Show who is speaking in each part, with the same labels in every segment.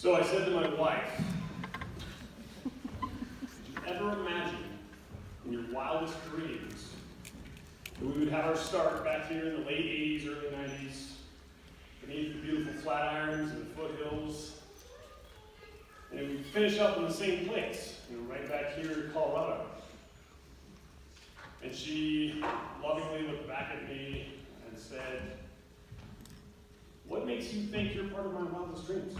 Speaker 1: So I said to my wife, did you ever imagine in your wildest dreams that we would have our start back here in the late 80s, early 90s, beneath the beautiful Flatirons and the foothills, and we'd finish up in the same place, right back here in Colorado. And she lovingly looked back at me and said, "What makes you think you're part of my wildest dreams?"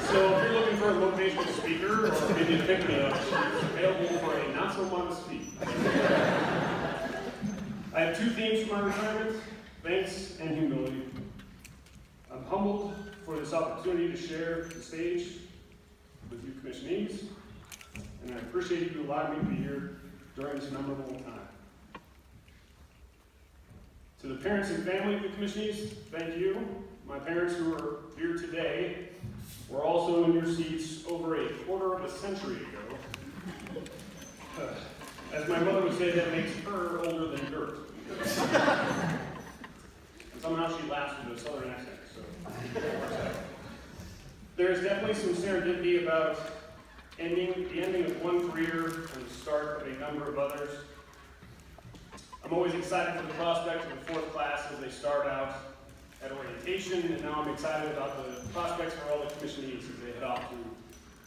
Speaker 1: So if you're looking for a motivational speaker or maybe a pick-me-up, she's available for a not-so-modest fee. I have two themes for my retirement: thanks and humility. I'm humbled for this opportunity to share the stage with you commissionees, and I appreciate you allowing me to be here during this memorable time. To the parents and family of the commissionees, thank you. My parents who are here today were also in your seats over a quarter of a century ago. As my mother would say, that makes her older than dirt. And somehow she laughs with a southern accent, so that works out. There is definitely some serendipity about the ending of one career and the start of a number of others. I'm always excited for the prospect of the fourth class as they start out at orientation, and now I'm excited about the prospects for all the commissionees as they head off to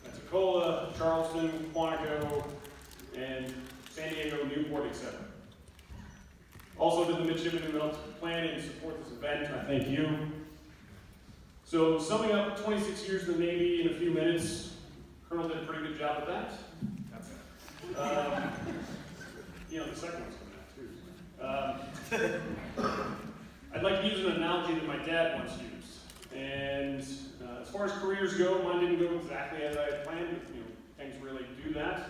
Speaker 1: Pensacola, Charleston, Quantico, and San Diego, Newport, etc. Also to the midshipmen who helped plan and support this event, I thank you. So summing up 26 years in the Navy in a few minutes, Colonel did a pretty good job at that. The second one's coming out too. I'd like to use an analogy that my dad once used. And as far as careers go, mine didn't go exactly as I had planned. Things really do that.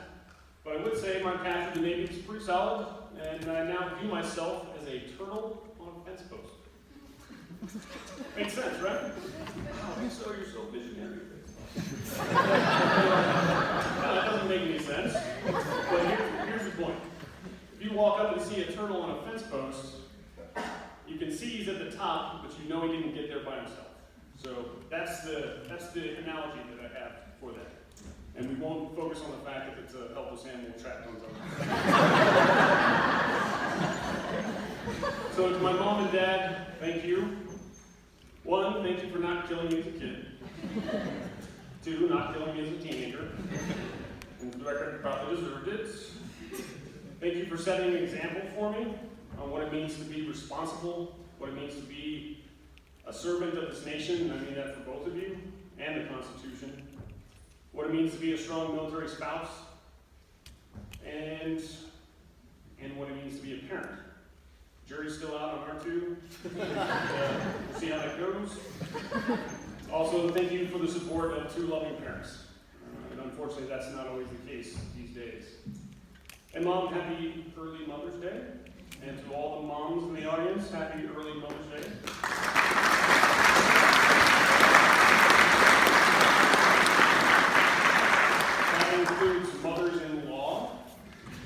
Speaker 1: But I would say my path through the Navy is pretty solid, and I now view myself as a turtle on a fence post. Makes sense, right? Wow, so you're so visionary. No, that doesn't make any sense. But here's the point. If you walk up and see a turtle on a fence post, you can see he's at the top, but you know he didn't get there by himself. So that's the analogy that I have for that. And we won't focus on the fact that it's a helpless animal trapped on something. So to my mom and dad, thank you. One, thank you for not killing me as a kid. Two, not killing me as a teenager. And for the record, you probably deserved it. Thank you for setting an example for me on what it means to be responsible, what it means to be a servant of this nation, and I mean that for both of you, and the Constitution. What it means to be a strong military spouse, and what it means to be a parent. Jury's still out on R2. We'll see how that goes. Also, thank you for the support of two loving parents. And unfortunately, that's not always the case these days. And Mom, happy early Mother's Day. And to all the moms in the audience, happy early Mother's Day. That includes mothers-in-law.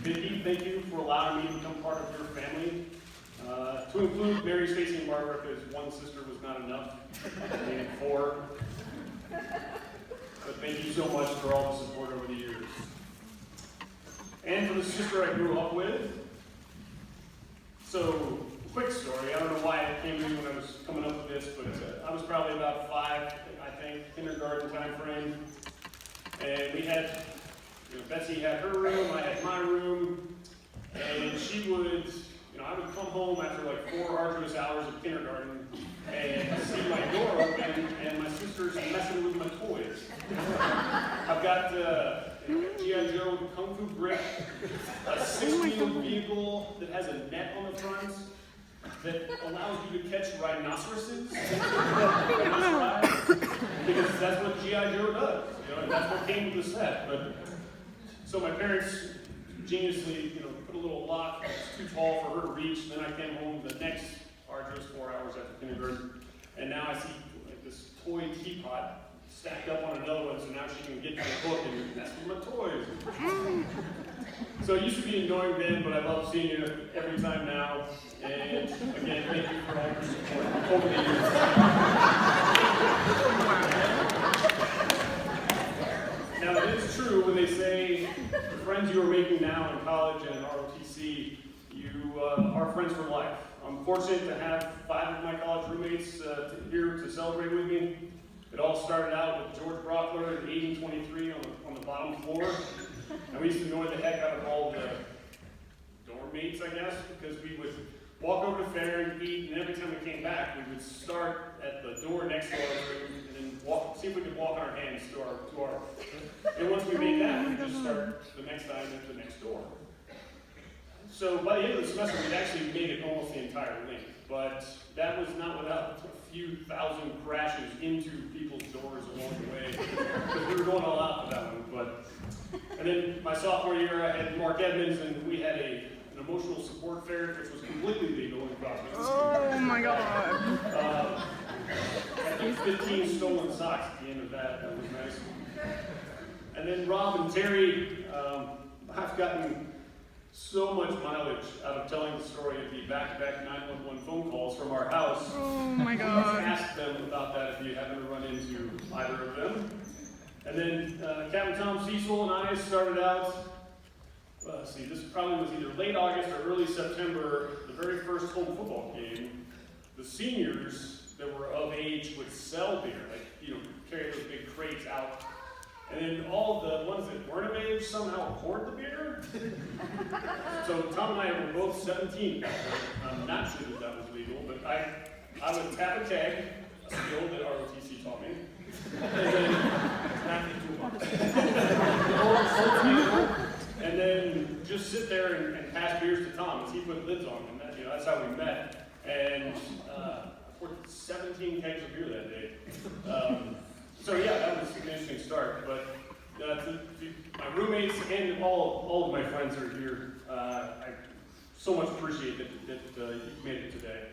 Speaker 1: Vicki, thank you for allowing me to become part of your family. To include Mary, Stacy, and Barbara, because one sister was not enough. We had four. But thank you so much for all the support over the years. And for the sister I grew up with. So, quick story. I don't know why it came to me when I was coming up with this, but I was probably about 5, I think, kindergarten time frame. And we had, Betsy had her room, I had my room, and she would, I would come home after like 4 arduous hours of kindergarten and see my door open, and my sister's messing with my toys. I've got G.I. Joe Kung Fu Brick, a 6-wheeled vehicle that has a net on the front that allows you to catch rhinoceroses. Because that's what G.I. Joe does. And that's what came with the set. But so my parents geniusly, put a little lock that was too tall for her to reach. And then I came home the next arduous 4 hours after kindergarten, and now I see this toy teapot stacked up on another one, so now she can get to the book and mess with my toys. So it used to be annoying then, but I love seeing you every time now. And again, thank you for all your support over the years. true when they say the friends you are making now in college and in ROTC, you are friends for life. I'm fortunate to have 5 of my college roommates here to celebrate with me. It all started out with George Brockler at 1823 on the bottom floor. And we used to annoy the heck out of all the dorm mates, I guess, because we would walk over to Fair and eat, and every time we came back, we would start at the door next to our room and then see if we could walk on our hands to our and once we made that, we'd just start the next time at the next door. So by the end of the semester, we'd actually made it almost the entire length, but that was not without a few thousand crashes into people's doors along the way, because we were going all out for that one. And then my sophomore year, I had Mark Edmonds, and we had an emotional support fair, which was completely legal in Providence.
Speaker 2: Oh my God.
Speaker 1: I think 15 stolen socks at the end of that. That was nice. And then Rob and Terry, I've gotten so much mileage out of telling the story of the back-to-back 911 phone calls from our house.
Speaker 2: Oh my God.
Speaker 1: Ask them about that if you happen to run into either of them. And then Captain Tom Cecil and I started out, let's see, this probably was either late August or early September, the very first home football game. The seniors that were of age would sell beer, carry those big crates out. And then all the ones that weren't of age somehow poured the beer. So Tom and I were both 17. I'm not sure that was legal, but I would tap a keg, a skill that ROTC taught me, and then tap into a and then just sit there and pass beers to Tom as he put lids on them. That's how we met. And I poured 17 kegs of beer that day. So yeah, that was an interesting start. But my roommates and all of my friends are here. I so much appreciate that you've made it today.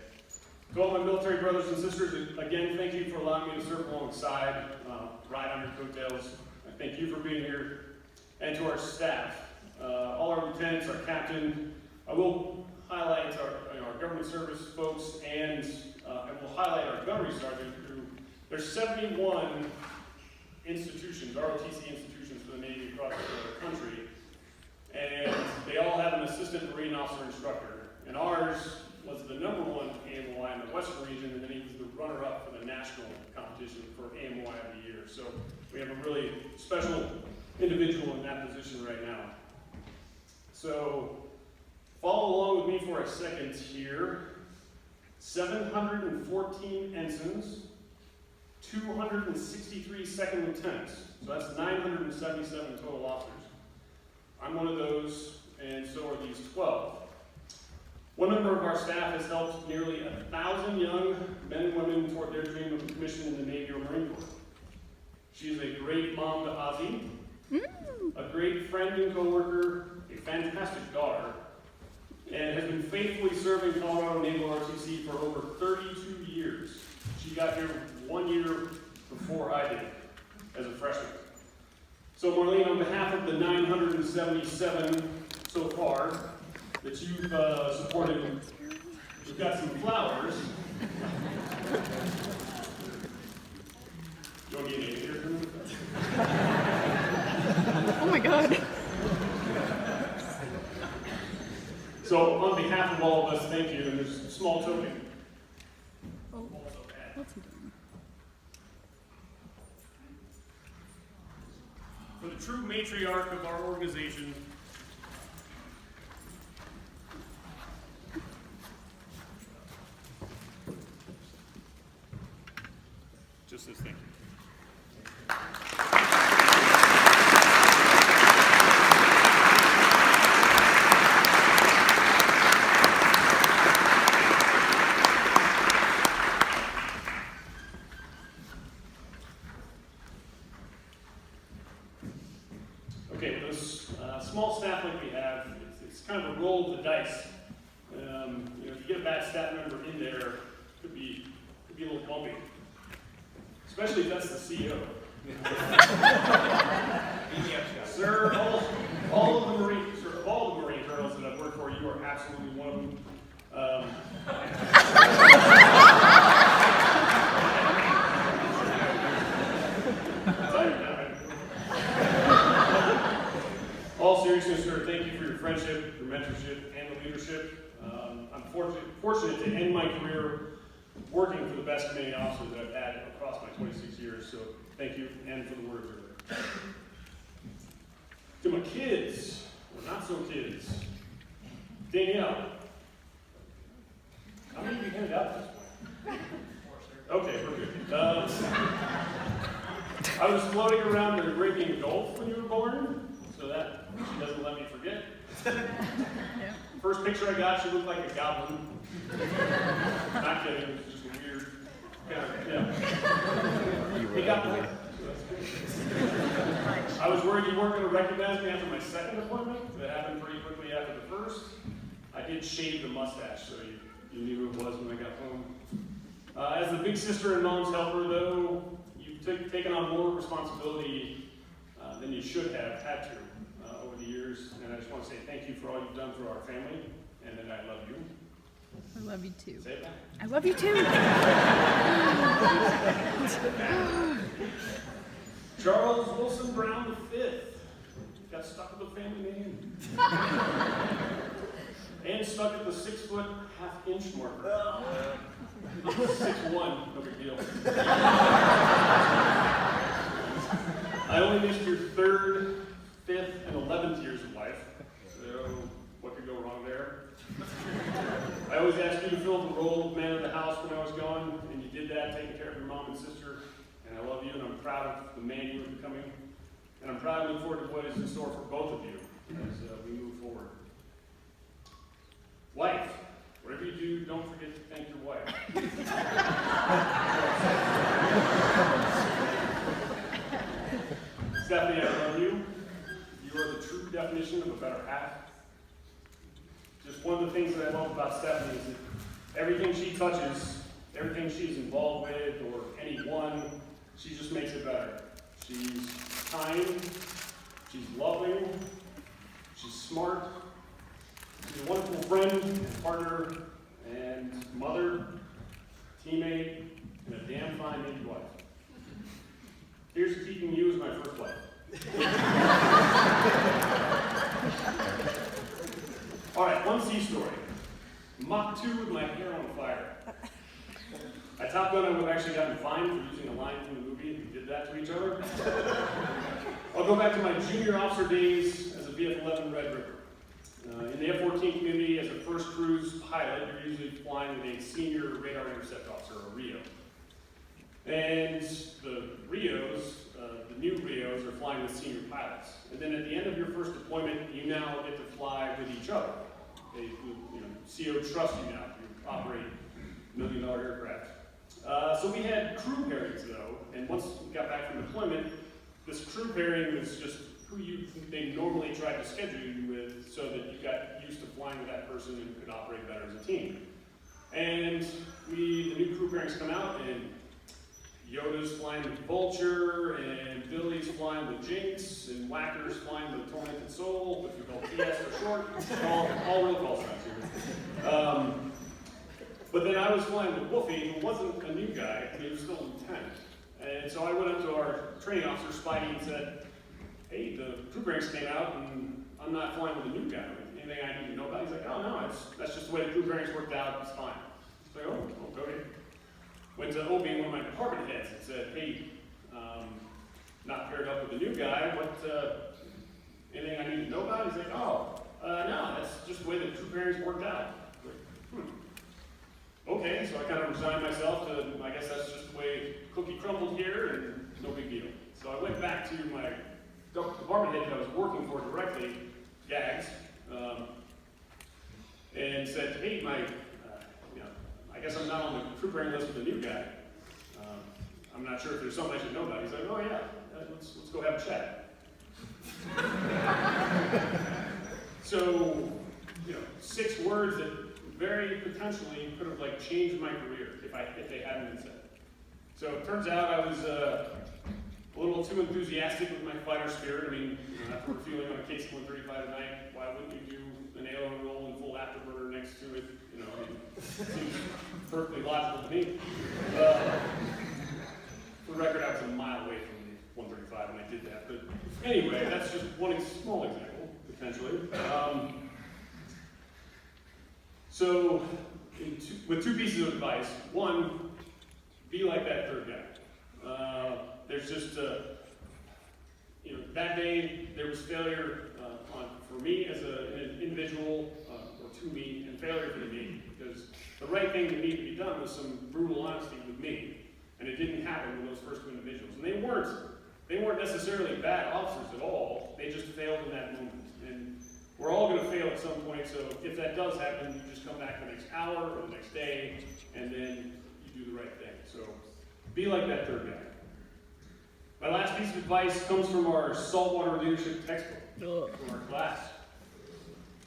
Speaker 1: To all my military brothers and sisters, again, thank you for allowing me to serve alongside, ride on your coattails. I thank you for being here. And to our staff, all our lieutenants, our captain, I will highlight our government service folks, and we'll highlight our gunnery sergeant, who there's 71 institutions, ROTC institutions for the Navy across the country, and they all have an assistant Marine officer instructor. And ours was the #1 AMOI in the Western region, and then he was the runner-up for the national competition for AMOI of the year. So we have a really special individual in that position right now. So follow along with me for a second here. 714 ensigns, 263 second lieutenants. So that's 977 total officers. I'm one of those, and so are these 12. One member of our staff has helped nearly 1,000 young men and women toward their dream of a commission in the Navy or Marine Corps. She is a great mom to Ozzy, a great friend and coworker, a fantastic daughter, and has been faithfully serving Colorado Naval ROTC for over 32 years. She got here 1 year before I did, as a freshman. So Marlene, on behalf of the 977 so far that you've supported, we've got some flowers. You want to get in here for me?
Speaker 2: Oh my God.
Speaker 1: So on behalf of all of us, thank you, and there's a small token.
Speaker 2: Oh, what's he doing?
Speaker 1: For the true matriarch of our organization, just this thing. Okay, with this small staff like we have, it's kind of a roll of the dice. If you get a bad staff member in there, it could be a little bumpy. Especially if that's the CEO. Sir, all of the Marine colonels that I've worked for, you are absolutely one of them. fortunate to end my career working for the best commanding officer that I've had across my 26 years, so thank you, and for the words earlier. To my kids, or not so kids, Danielle. How many of you handed out at this point? Okay, we're good. I was floating around the Arabian Gulf when you were born, so that she doesn't let me forget.
Speaker 2: Yeah.
Speaker 1: First picture I got, she looked like a goblin. Not kidding, it was just a weird kind of, yeah. He got me. I was worried you weren't going to recognize me after my second appointment. That happened pretty quickly after the first. I did shave the mustache, so you knew who it was when I got home. As the big sister and mom's helper, though, you've taken on more responsibility than you should have had to over the years. And I just want to say thank you for all you've done for our family, and that I love you.
Speaker 2: I love you too.
Speaker 1: Say it back.
Speaker 2: I love you too.
Speaker 1: Charles Wilson Brown V. Got stuck with the family name. And stuck at the 6'1.5" marker. 6'1", no big deal. I only missed your 3rd, 5th, and 11th years of life. So what could go wrong there? I always asked you to fill the role of man of the house when I was gone, and you did that, taking care of your mom and sister. And I love you, and I'm proud of the man you are becoming. And I'm proud and look forward to what is in store for both of you as we move forward. Wife, whatever you do, don't forget to thank your wife. Stephanie, I love you. You are the true definition of a better half. Just one of the things that I love about Stephanie is that everything she touches, everything she's involved with, or anyone, she just makes it better. She's kind, she's loving, she's smart, she's a wonderful friend, and partner, and mother, teammate, and a damn fine midwife. Here's to keeping you as my first wife. All right, one sea story. Mach 2 with my hair on fire. At Top Gun, I would have actually gotten fined for using a line from the movie. We did that to each other. I'll go back to my junior officer days as a VF-11 Red River. In the F-14 community, as a first cruise pilot, you're usually flying with a senior radar intercept officer, or RIO. And the RIOs, the new RIOs, are flying with senior pilots. And then at the end of your first deployment, you now get to fly with each other. CO trusts you now. You operate $1 million aircraft. So we had crew pairings, though, and once we got back from deployment, this crew pairing was just who they normally tried to schedule you with so that you got used to flying with that person and could operate better as a team. And the new crew pairings come out, and Yoda's flying with Vulture, and Billy's flying with Jinx, and Whacker's flying with Tormented Soul, which we call TS for short. All real call signs here. But then I was flying with Wolfie, who wasn't a new guy, but he was still a lieutenant. And so I went up to our training officer, Spidey, and said, hey, the crew pairings came out, and I'm not flying with a new guy. Anything I need to know about? He's like, oh, no, that's just the way the crew pairings worked out. It's fine. I was like, oh, okay. Went to Opie, one of my department heads, and said, hey, not paired up with a new guy, what, anything I need to know about? He's like, oh, no, that's just the way the crew pairings worked out. I was like, okay, so I kind of resigned myself to, I guess that's just the way cookie crumbled here, and no big deal. So I went back to my department head that I was working for directly, Gags, and said, hey, I guess I'm not on the crew pairing list with the new guy. I'm not sure if there's something I should know about. He's like, oh yeah, let's go have a chat. So, 6 words that very potentially could have changed my career if they hadn't been said. So it turns out I was a little too enthusiastic with my fighter spirit. I mean, after refueling on a KC-135 at night, why wouldn't you do an aileron roll and full afterburner next to it? It seems perfectly logical to me. For the record, I was a mile away from the 135 when I did that. But anyway, that's just one small example, potentially. So in with two pieces of advice. One, be like that third guy. There's just, that day there was failure for me as an individual, or to me, and failure for me, because the right thing that needed to be done was some brutal honesty with me, and it didn't happen with those first two individuals. And they weren't necessarily bad officers at all. They just failed in that moment. And we're all going to fail at some point, so if that does happen, you just come back the next hour or the next day, and then you do the right thing. So be like that third guy. My last piece of advice comes from our saltwater leadership textbook from our class.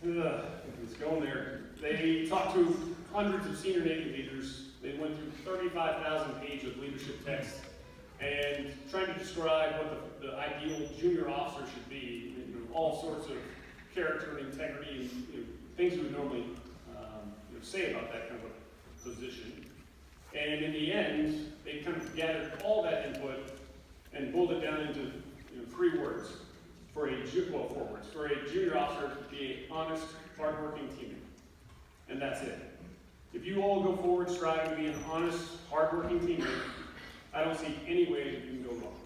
Speaker 1: It's going there. They talked to hundreds of senior Navy leaders. They went through 35,000 pages of leadership text and trying to describe what the ideal junior officer should be. All sorts of character and integrity and things we would normally say about that kind of a position. And in the end, they kind of gathered all that input and boiled it down into 3 words for a 4 words for a junior officer to be an honest, hardworking teammate, and that's it. If you all go forward striving to be an honest, hardworking teammate, I don't see any way that you can go wrong.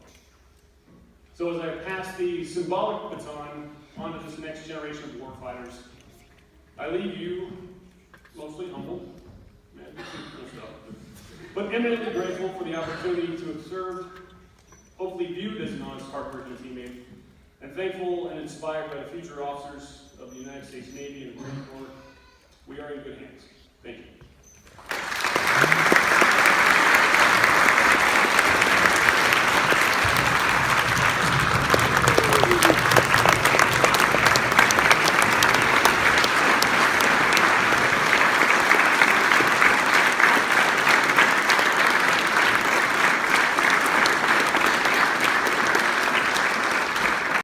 Speaker 1: So as I pass the symbolic baton onto this next generation of warfighters, I leave you mostly humble, but eminently grateful for the opportunity to have served, hopefully viewed as an honest, hardworking teammate, and thankful and inspired by the future officers of the United States Navy and the Marine Corps. We are in good hands. Thank you.